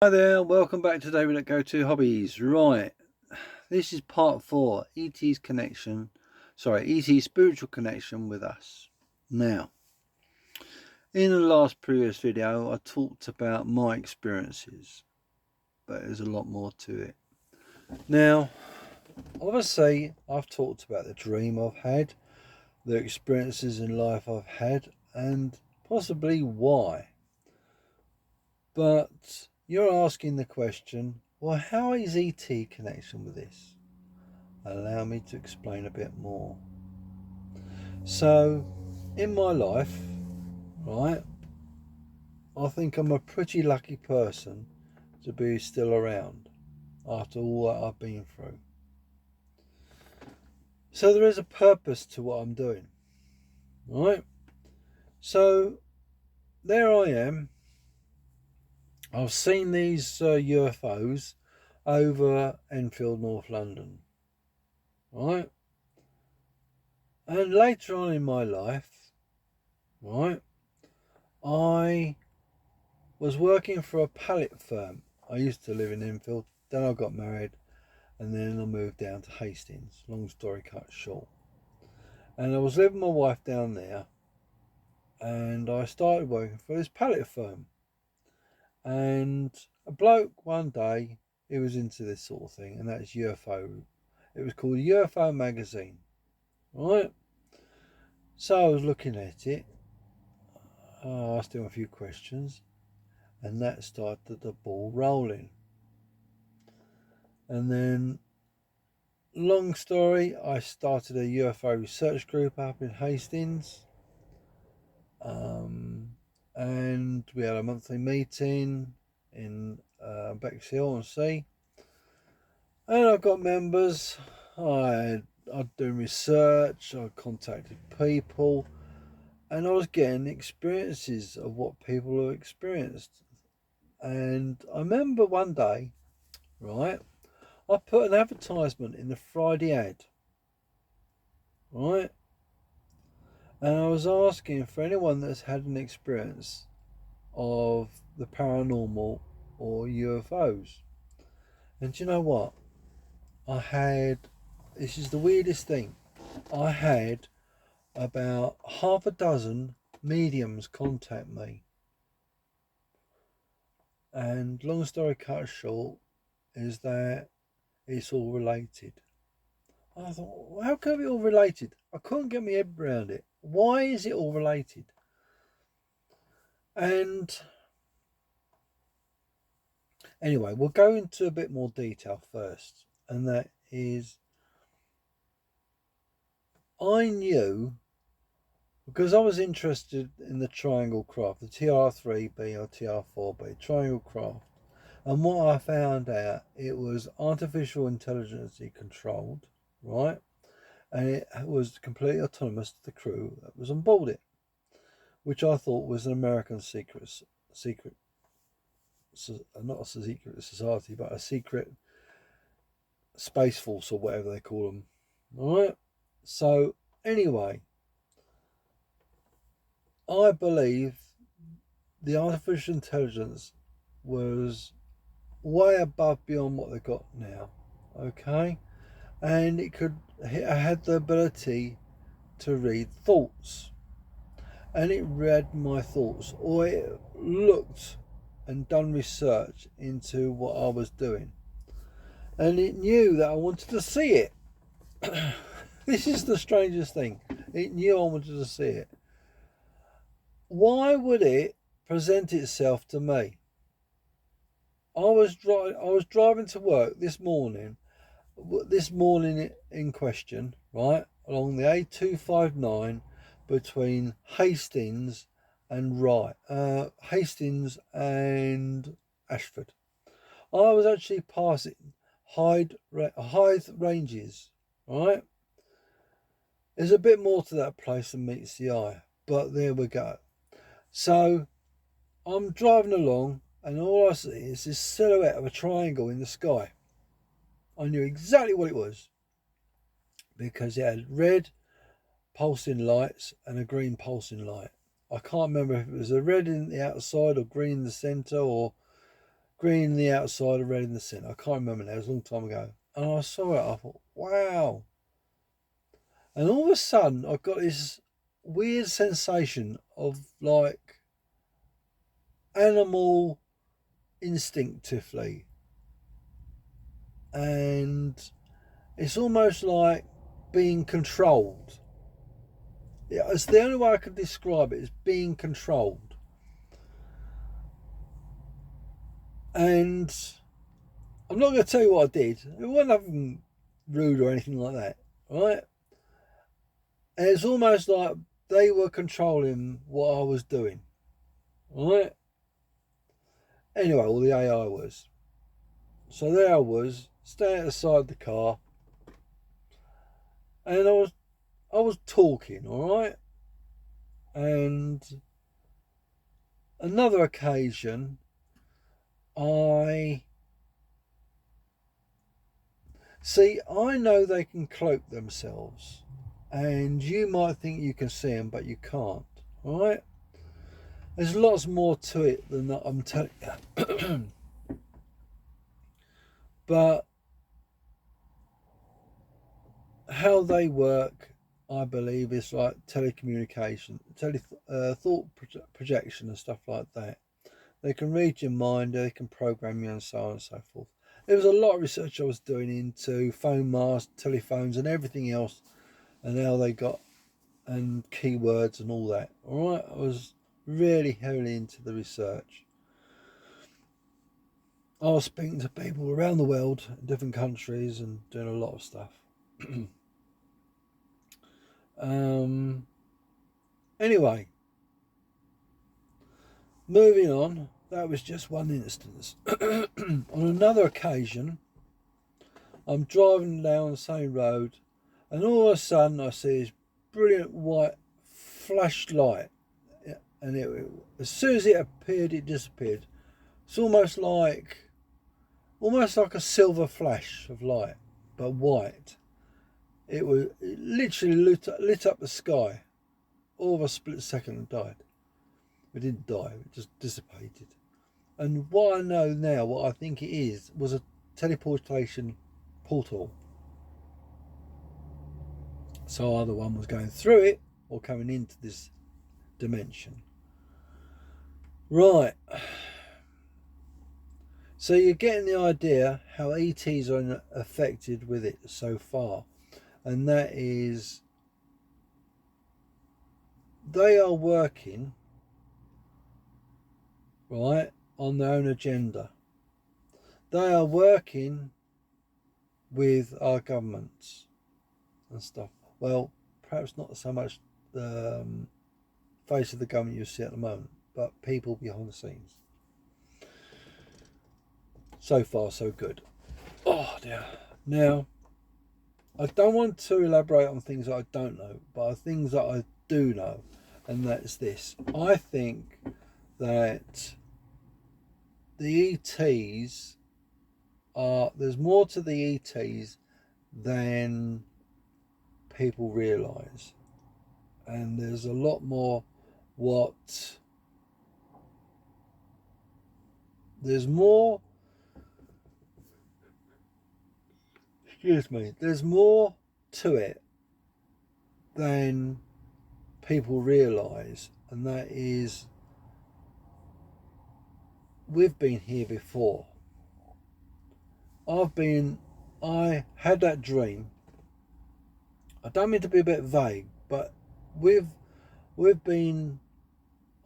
Hi there, welcome back to David at Go To Hobbies. Right, this is part 4, ET's spiritual connection with us. Now, in the last previous video, I talked about my experiences, but there's a lot more to it. Now, obviously, I've talked about the dream I've had, the experiences in life I've had, and possibly why. But you're asking the question, well, how is ET connection with this? Allow me to explain a bit more. So, in my life, right, I think I'm a pretty lucky person to be still around after all that I've been through. So, there is a purpose to what I'm doing, right? So, there I am. I've seen these UFOs over Enfield, North London, right? And later on in my life, right, I was working for a pallet firm. I used to live in Enfield, then I got married, and then I moved down to Hastings. Long story cut short. And I was living with my wife down there, and I started working for this pallet firm. And a bloke one day, he was into this sort of thing, and that's UFO. It was called UFO Magazine, right? So I was looking at it, I asked him a few questions, and that started the ball rolling. And then, long story, I started a UFO research group up in Hastings. And we had a monthly meeting in Bexhill-on-Sea. And I got members. I'd done research, I contacted people, and I was getting experiences of what people have experienced. And I remember one day, right, I put an advertisement in the Friday ad, right? And I was asking for anyone that's had an experience of the paranormal or UFOs. And do you know what? This is the weirdest thing. I had about half a dozen mediums contact me. And long story cut short is that it's all related. I thought, well, how can it be all related? I couldn't get my head around it. Why is it all related? And anyway, we'll go into a bit more detail first. And that is, I knew, because I was interested in the triangle craft, the TR3 B or TR4 B, triangle craft. And what I found out, it was artificial intelligence controlled, right? And it was completely autonomous to the crew that was on board it, which I thought was an American secret, not a secret society, but a secret space force or whatever they call them. All right. So anyway, I believe the artificial intelligence was way above beyond what they got now. Okay, and it had the ability to read thoughts, and it read my thoughts, or it looked and done research into what I was doing, and it knew that I wanted to see it. This is the strangest thing. It knew I wanted to see it. Why would it present itself to me? I was driving to work this morning in question, right, along the A259 between Hastings and Ashford. I was actually passing Hythe Ranges, right? There's a bit more to that place than meets the eye, but there we go. So I'm driving along, and all I see is this silhouette of a triangle in the sky. I knew exactly what it was because it had red pulsing lights and a green pulsing light. I can't remember if it was a red in the outside or green in the centre, or green in the outside and red in the centre. I can't remember now, it was a long time ago. And I saw it, I thought, wow. And all of a sudden, I got this weird sensation of like animal instinctively. And it's almost like being controlled. Yeah, it's the only way I could describe it, is being controlled. And I'm not going to tell you what I did. It wasn't nothing rude or anything like that, right? And it's almost like they were controlling what I was doing, right? Anyway, all the AI was. So there I was, standing aside the car, and I was talking, all right? And another occasion, I know they can cloak themselves, and you might think you can see them, but you can't, all right? There's lots more to it than that I'm telling you. But how they work, I believe, is like telecommunication, thought projection and stuff like that. They can read your mind, they can program you, and so on and so forth. There was a lot of research I was doing into phone masts, telephones, and everything else, and how they got, and keywords and all that. All right, I was really heavily into the research. I was speaking to people around the world, in different countries, and doing a lot of stuff. Anyway, moving on. That was just one instance. On another occasion, I'm driving down the same road, and all of a sudden I see this brilliant white flash light, and as soon as it appeared, it disappeared. It's almost like a silver flash of light, but white. It literally lit up the sky. All of a split second and died. It didn't die, it just dissipated. And what I know now, what I think it is, was a teleportation portal. So either one was going through it or coming into this dimension. Right. So you're getting the idea how ETs are affected with it so far. And that is, they are working, right, on their own agenda. They are working with our governments and stuff. Well, perhaps not so much the face of the government you see at the moment, but people behind the scenes. So far, so good. Oh dear. Now, I don't want to elaborate on things that I don't know, but things that I do know, and that's this. I think that the ETs there's more to the ETs than people realise, and there's a lot more there's more there's more to it than people realise, and that is, we've been here before. I had that dream. I don't mean to be a bit vague, but I've been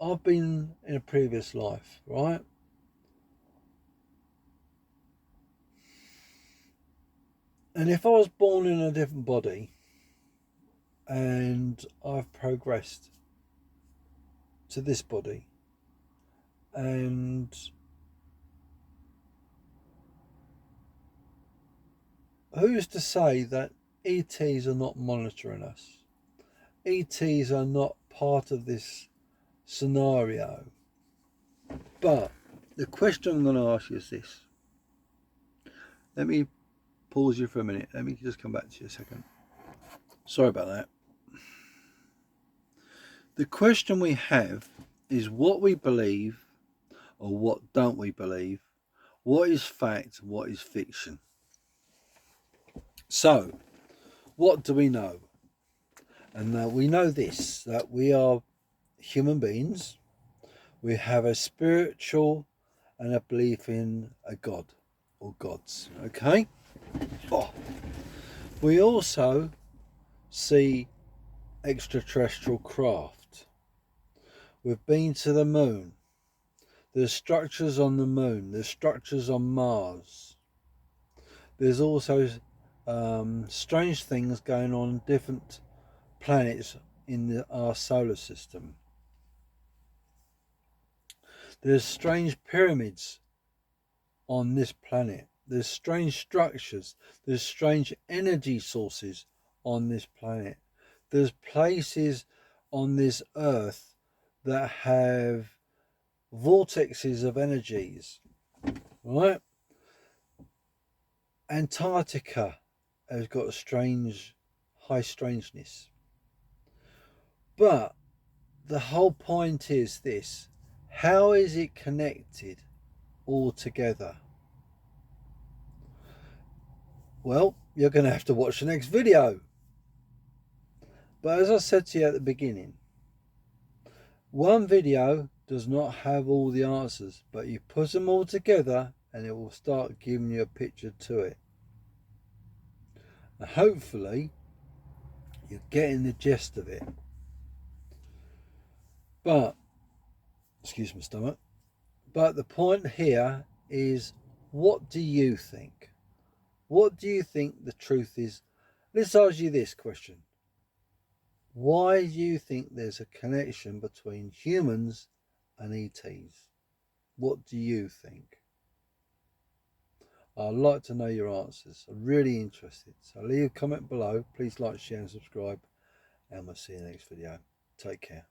in a previous life, right? And if I was born in a different body and I've progressed to this body, and who's to say that ETs are not monitoring us? ETs are not part of this scenario. But the question I'm going to ask you is this. Let me pause you for a minute. Let me just come back to you a second. Sorry about that. The question we have is what we believe, or what don't we believe, What is fact? What is fiction? So, what do we know? And we know this, that we are human beings. We have a spiritual and a belief in a God or gods. Okay? Oh. We also see extraterrestrial craft. We've been to the moon. There's structures on the moon. There's structures on Mars. There's also strange things going on different planets in our solar system. There's strange pyramids on this planet. There's strange structures. There's strange energy sources on this planet. There's places on this earth that have vortexes of energies, right? Antarctica has got a strange, high strangeness. But the whole point is this: how is it connected all together? Well, you're going to have to watch the next video. But as I said to you at the beginning, one video does not have all the answers, but you put them all together and it will start giving you a picture to it. And hopefully you're getting the gist of it. But, excuse my stomach, but the point here is, what do you think? What do you think the truth is? Let's ask you this question. Why do you think there's a connection between humans and ETs? What do you think? I'd like to know your answers. I'm really interested. So leave a comment below. Please like, share and subscribe. And we'll see you in the next video. Take care.